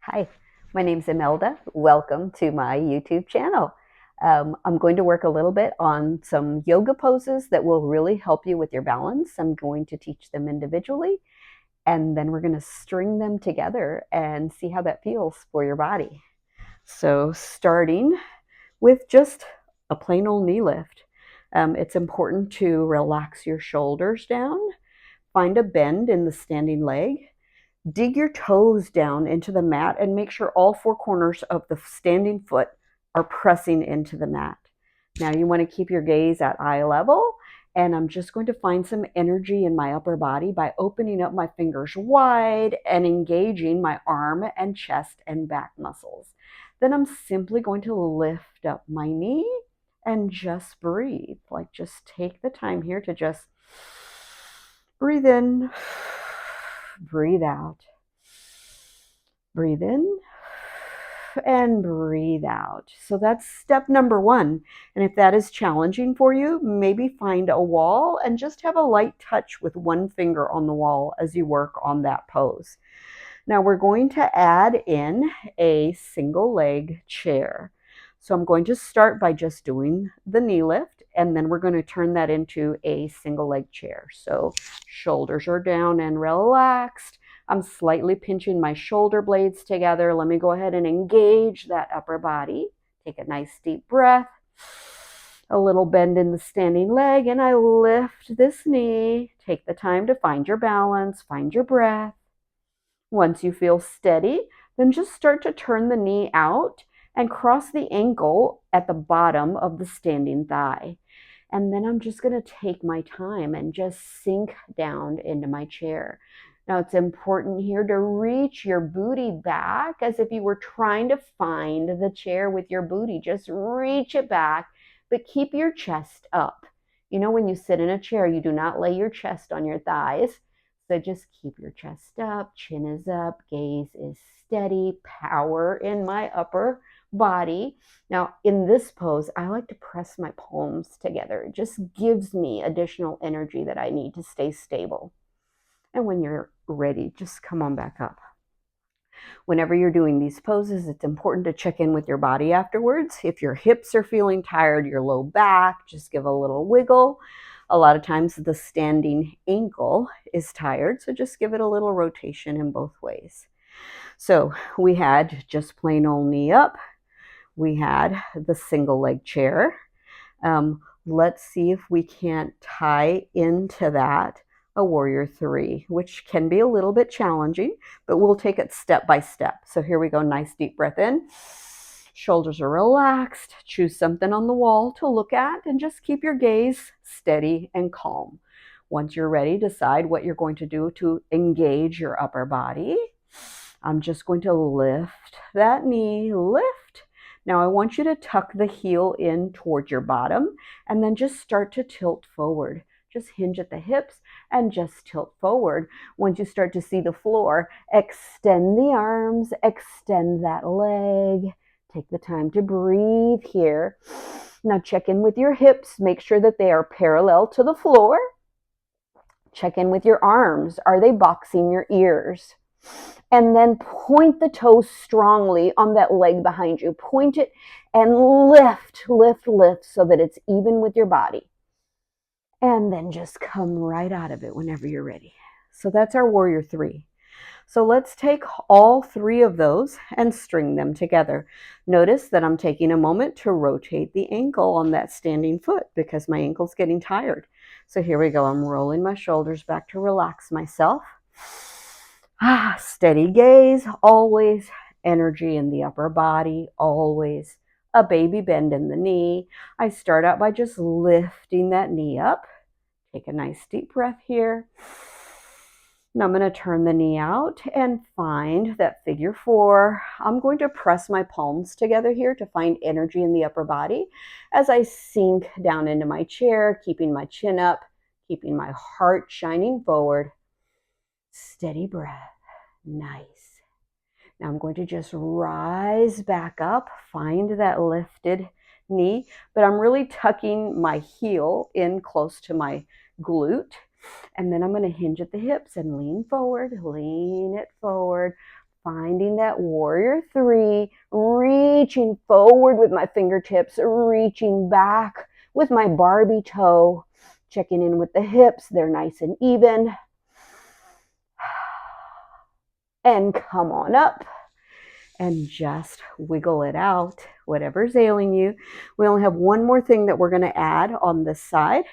Hi, my name's Imelda. Welcome to my YouTube channel. I'm going to work a little bit on some yoga poses that will really help you with your balance. I'm going to teach them individually, and then we're going to string them together and see how that feels for your body. So, starting with just a plain old knee lift, it's important to relax your shoulders down, find a bend in the standing leg. Dig your toes down into the mat and make sure all four corners of the standing foot are pressing into the mat. Now you want to keep your gaze at eye level, and I'm just going to find some energy in my upper body by opening up my fingers wide and engaging my arm and chest and back muscles. Then I'm simply going to lift up my knee and just breathe. Like, just take the time here to just breathe in, breathe out. Breathe in and breathe out. So that's step number one. And if that is challenging for you, maybe find a wall and just have a light touch with one finger on the wall as you work on that pose. Now we're going to add in a single leg chair. So I'm going to start by just doing the knee lift, and then we're going to turn that into a single leg chair. So shoulders are down and relaxed. I'm slightly pinching my shoulder blades together. Let me go ahead and engage that upper body. Take a nice deep breath. A little bend in the standing leg, and I lift this knee. Take the time to find your balance, find your breath. Once you feel steady, then just start to turn the knee out and cross the ankle at the bottom of the standing thigh. And then I'm just going to take my time and just sink down into my chair. Now it's important here to reach your booty back as if you were trying to find the chair with your booty. Just reach it back, but keep your chest up. You know, when you sit in a chair, you do not lay your chest on your thighs. So just keep your chest up, chin is up, gaze is steady, power in my upper body. Now, in this pose, I like to press my palms together. It just gives me additional energy that I need to stay stable. And when you're ready, just come on back up. Whenever you're doing these poses, it's important to check in with your body afterwards. If your hips are feeling tired, your low back, just give a little wiggle. A lot of times the standing ankle is tired, so just give it a little rotation in both ways. So we had just plain old knee up. We had the single leg chair. Let's see if we can't tie into that a warrior three, which can be a little bit challenging, but we'll take it step by step. So here we go. Nice deep breath in. Shoulders are relaxed. Choose something on the wall to look at and just keep your gaze steady and calm. Once you're ready, decide what you're going to do to engage your upper body. I'm just going to lift that knee, lift. Now I want you to tuck the heel in towards your bottom and then just start to tilt forward. Just hinge at the hips and just tilt forward. Once you start to see the floor, extend the arms, extend that leg. Take the time to breathe here. Now check in with your hips. Make sure that they are parallel to the floor. Check in with your arms. Are they boxing your ears? And then point the toes strongly on that leg behind you. Point it and lift, lift, lift so that it's even with your body. And then just come right out of it whenever you're ready. So that's our warrior three. So let's take all three of those and string them together. Notice that I'm taking a moment to rotate the ankle on that standing foot because my ankle's getting tired. So here we go. I'm rolling my shoulders back to relax myself. Steady gaze, always energy in the upper body, always a baby bend in the knee. I start out by just lifting that knee up. Take a nice deep breath here. Now I'm going to turn the knee out and find that figure four. I'm going to press my palms together here to find energy in the upper body as I sink down into my chair, keeping my chin up, keeping my heart shining forward. Steady breath. Nice. Now I'm going to just rise back up, find that lifted knee, but I'm really tucking my heel in close to my glute. And then I'm going to hinge at the hips and lean forward, lean it forward. finding that warrior three, reaching forward with my fingertips, reaching back with my Barbie toe, checking in with the hips. They're nice and even. And come on up and just wiggle it out, whatever's ailing you. We only have one more thing that we're going to add on this side,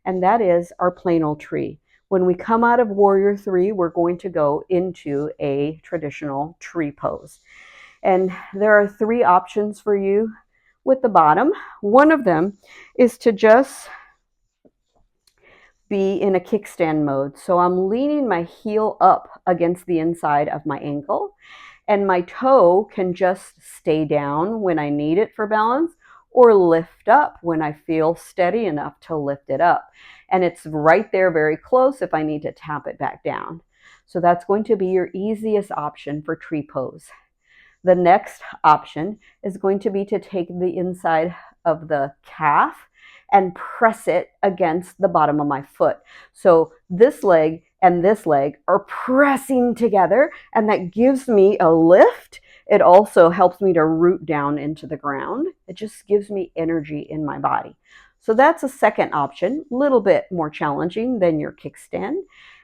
and that is our plain old tree. When we come out of warrior three, we're going to go into a traditional tree pose. And there are three options for you with the bottom. One of them is to just be in a kickstand mode. So I'm leaning my heel up against the inside of my ankle, and my toe can just stay down when I need it for balance, or lift up when I feel steady enough to lift it up. And it's right there very close if I need to tap it back down. So that's going to be your easiest option for tree pose. The next option is going to be to take the inside of the calf and press it against the bottom of my foot. So this leg and this leg are pressing together, and that gives me a lift. It also helps me to root down into the ground. It just gives me energy in my body. So that's a second option, a little bit more challenging than your kickstand.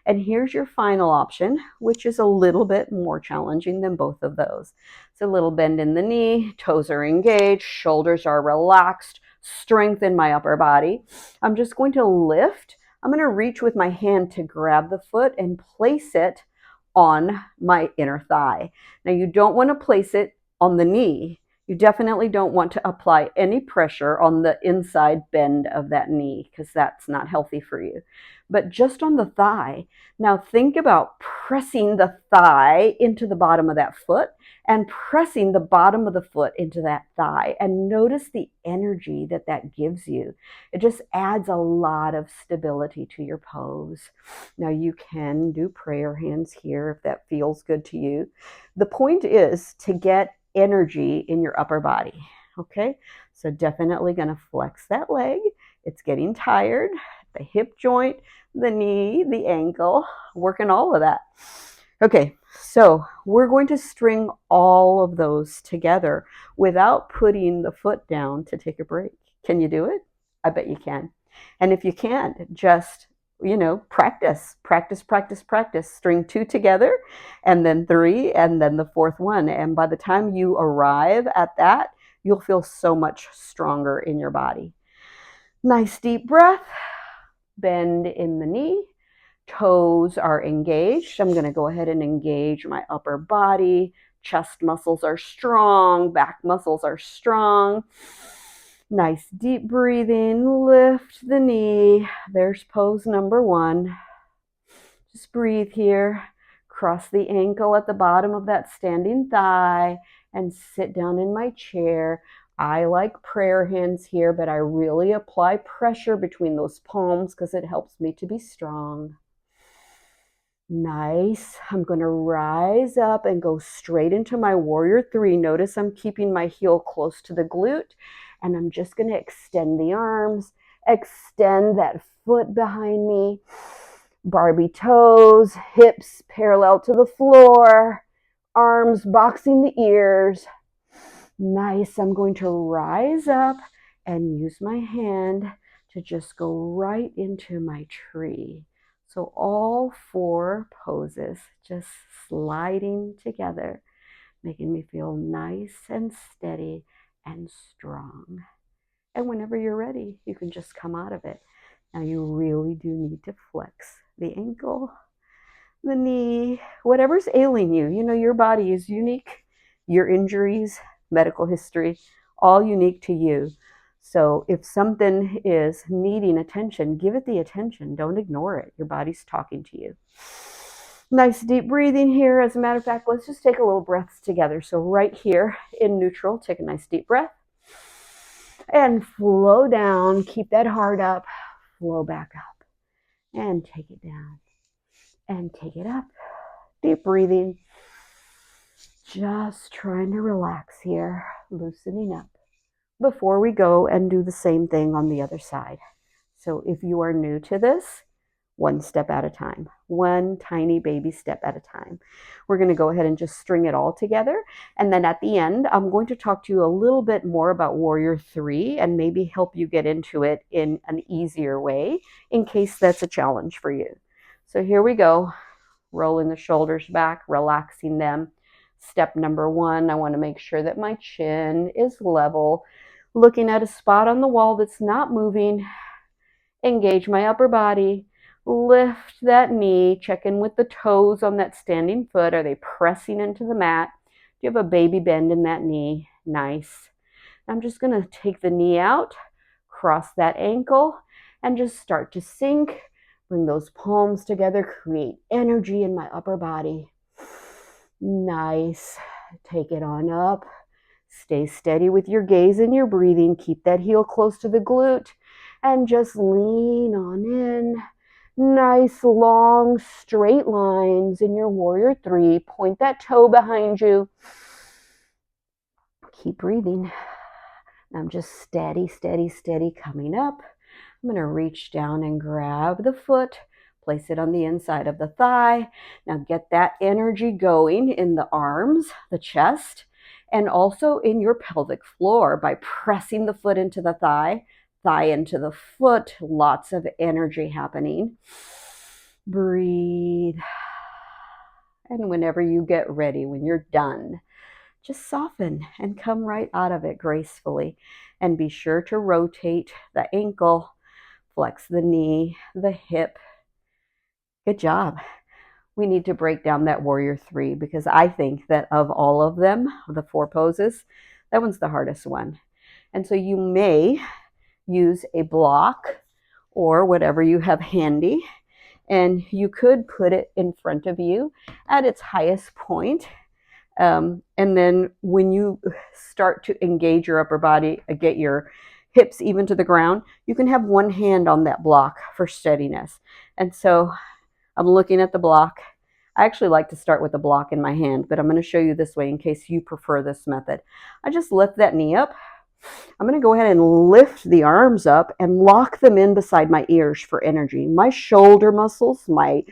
And here's your final option, which is a little bit more challenging than both of those. It's a little bend in the knee, toes are engaged, shoulders are relaxed, strength in my upper body. I'm just going to lift. I'm going to reach with my hand to grab the foot and place it on my inner thigh. Now, you don't want to place it on the knee. You definitely don't want to apply any pressure on the inside bend of that knee, because that's not healthy for you. But just on the thigh. Now think about pressing the thigh into the bottom of that foot and pressing the bottom of the foot into that thigh, and notice the energy that that gives you. It just adds a lot of stability to your pose. Now you can do prayer hands here if that feels good to you. The point is to get energy in your upper body. Okay, so definitely going to flex that leg. It's getting tired. The hip joint, the knee, the ankle, working all of that. Okay, so we're going to string all of those together without putting the foot down to take a break. Can you do it? I bet you can. And if you can't, just practice. String two together, and then three, and then the fourth one. And by the time you arrive at that, you'll feel so much stronger in your body. Nice deep breath. Bend in the knee. Toes are engaged. I'm going to go ahead and engage my upper body. Chest muscles are strong. Back muscles are strong. Nice deep breathing. Lift the knee. There's pose number one. Just breathe here. Cross the ankle at the bottom of that standing thigh and sit down in my chair. I like prayer hands here, but I really apply pressure between those palms because it helps me to be strong. Nice. I'm going to rise up and go straight into my warrior three. Notice I'm keeping my heel close to the glute, and I'm just going to extend the arms, extend that foot behind me, Barbie toes, hips parallel to the floor, arms boxing the ears. Nice. I'm going to rise up and use my hand to just go right into my tree. So all four poses just sliding together, making me feel nice and steady and strong. And whenever you're ready, you can just come out of it. Now you really do need to flex the ankle, the knee, whatever's ailing you. Your body is unique. Your injuries, medical history, all unique to you. So if something is needing attention, give it the attention. Don't ignore it. Your body's talking to you. Nice deep breathing here. As a matter of fact, let's just take a little breaths together. So right here in neutral, take a nice deep breath and flow down. Keep that heart up. Flow back up and take it down and take it up. Deep breathing. Just trying to relax here, loosening up before we go and do the same thing on the other side. So if you are new to this, one step at a time, one tiny baby step at a time. We're going to go ahead and just string it all together. And then at the end, I'm going to talk to you a little bit more about Warrior 3 and maybe help you get into it in an easier way in case that's a challenge for you. So here we go. Rolling the shoulders back, relaxing them. Step number 1, I want to make sure that my chin is level. Looking at a spot on the wall that's not moving. Engage my upper body. Lift that knee. Check in with the toes on that standing foot. Are they pressing into the mat? Do you have a baby bend in that knee? Nice. I'm just going to take the knee out, cross that ankle, and just start to sink. Bring those palms together. Create energy in my upper body. Nice. Take it on up. Stay steady with your gaze and your breathing. Keep that heel close to the glute. And just lean on in. Nice, long, straight lines in your Warrior 3. Point that toe behind you. Keep breathing. I'm just steady, steady, steady coming up. I'm going to reach down and grab the foot. Place it on the inside of the thigh. Now get that energy going in the arms, the chest, and also in your pelvic floor by pressing the foot into the thigh into the foot. Lots of energy happening. Breathe. And whenever you get ready, when you're done, just soften and come right out of it gracefully. And be sure to rotate the ankle, flex the knee, the hip. Good job. We need to break down that Warrior 3 because I think that of all of them, the 4 poses, that one's the hardest one. And so you may use a block or whatever you have handy, and you could put it in front of you at its highest point. And then when you start to engage your upper body, get your hips even to the ground, you can have one hand on that block for steadiness. And so I'm looking at the block. I actually like to start with the block in my hand, but I'm going to show you this way in case you prefer this method. I just lift that knee up. I'm going to go ahead and lift the arms up and lock them in beside my ears for energy. My shoulder muscles, my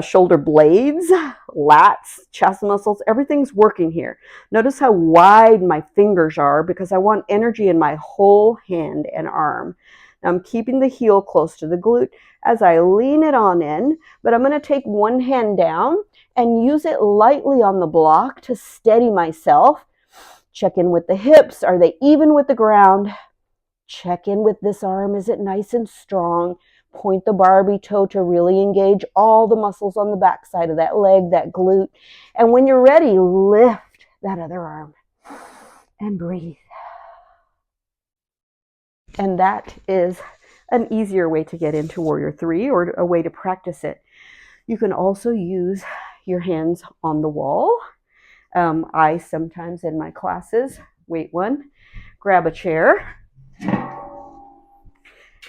shoulder blades, lats, chest muscles, everything's working here. Notice how wide my fingers are because I want energy in my whole hand and arm. Now I'm keeping the heel close to the glute as I lean it on in, but I'm going to take one hand down and use it lightly on the block to steady myself. Check in with the hips. Are they even with the ground? Check in with this arm. Is it nice and strong? Point the Barbie toe to really engage all the muscles on the back side of that leg, that glute. And when you're ready, lift that other arm and breathe. And that is an easier way to get into Warrior 3 or a way to practice it. You can also use your hands on the wall. I sometimes in my classes, grab a chair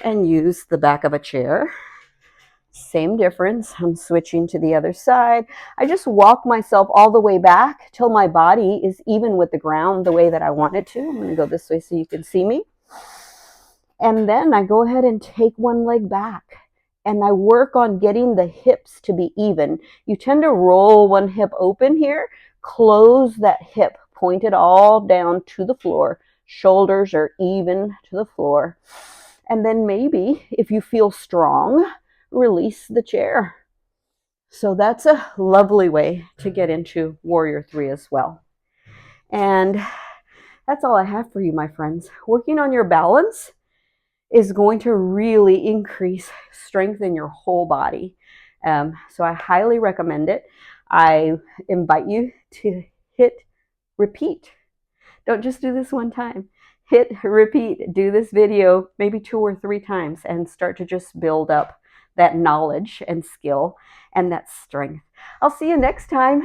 and use the back of a chair. Same difference. I'm switching to the other side. I just walk myself all the way back till my body is even with the ground the way that I want it to. I'm going to go this way so you can see me. And then I go ahead and take one leg back. And I work on getting the hips to be even. You tend to roll one hip open here. Close that hip, point it all down to the floor. Shoulders are even to the floor. And then maybe, if you feel strong, release the chair. So that's a lovely way to get into Warrior 3 as well. And that's all I have for you, my friends. Working on your balance is going to really increase strength in your whole body. So I highly recommend it. I invite you to hit repeat. Don't just do this one time. Hit repeat. Do this video maybe 2 or 3 times and start to just build up that knowledge and skill and that strength. I'll see you next time.